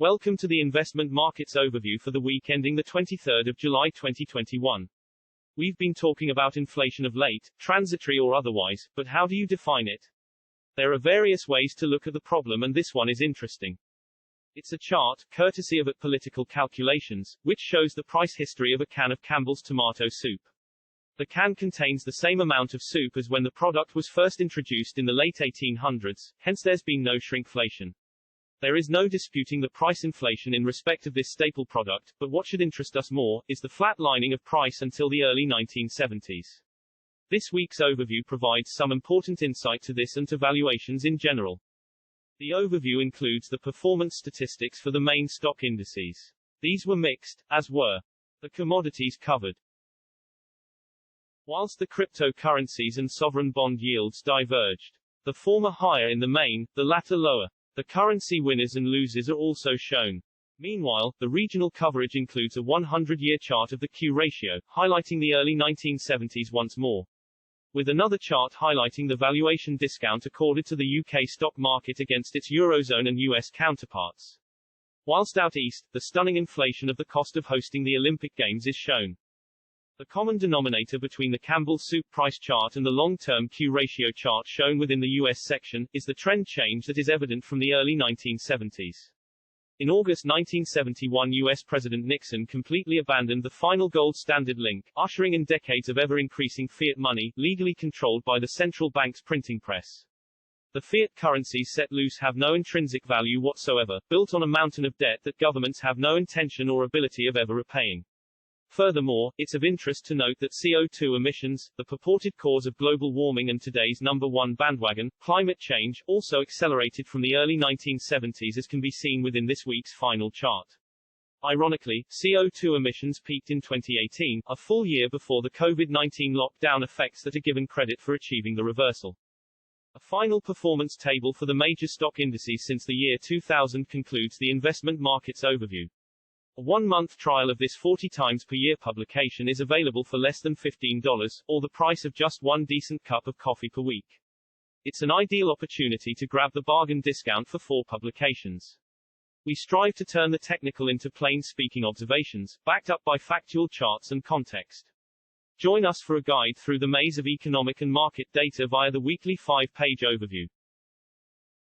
Welcome to the investment markets overview for the week ending the 23rd of July 2021. We've been talking about inflation of late, transitory or otherwise, but how do you define it? There are various ways to look at the problem, and this one is interesting. It's a chart, courtesy of Political Calculations, which shows the price history of a can of Campbell's tomato soup. The can contains the same amount of soup as when the product was first introduced in the late 1800s, hence there's been no shrinkflation. There is no disputing the price inflation in respect of this staple product, but what should interest us more, is the flatlining of price until the early 1970s. This week's overview provides some important insight to this and to valuations in general. The overview includes the performance statistics for the main stock indices. These were mixed, as were the commodities covered. Whilst the cryptocurrencies and sovereign bond yields diverged, the former higher in the main, the latter lower. The currency winners and losers are also shown. Meanwhile, the regional coverage includes a 100-year chart of the Q ratio, highlighting the early 1970s once more, with another chart highlighting the valuation discount accorded to the UK stock market against its Eurozone and US counterparts. Whilst out east, the stunning inflation of the cost of hosting the Olympic Games is shown. The common denominator between the Campbell Soup price chart and the long-term Q ratio chart shown within the US section, is the trend change that is evident from the early 1970s. In August 1971, US President Nixon completely abandoned the final gold standard link, ushering in decades of ever-increasing fiat money, legally controlled by the central bank's printing press. The fiat currencies set loose have no intrinsic value whatsoever, built on a mountain of debt that governments have no intention or ability of ever repaying. Furthermore, it's of interest to note that CO2 emissions, the purported cause of global warming and today's number one bandwagon, climate change, also accelerated from the early 1970s, as can be seen within this week's final chart. Ironically, CO2 emissions peaked in 2018, a full year before the COVID-19 lockdown effects that are given credit for achieving the reversal. A final performance table for the major stock indices since the year 2000 concludes the investment markets overview. A one-month trial of this 40 times per year publication is available for less than $15, or the price of just one decent cup of coffee per week. It's an ideal opportunity to grab the bargain discount for 4 publications. We strive to turn the technical into plain-speaking observations, backed up by factual charts and context. Join us for a guide through the maze of economic and market data via the weekly 5-page overview.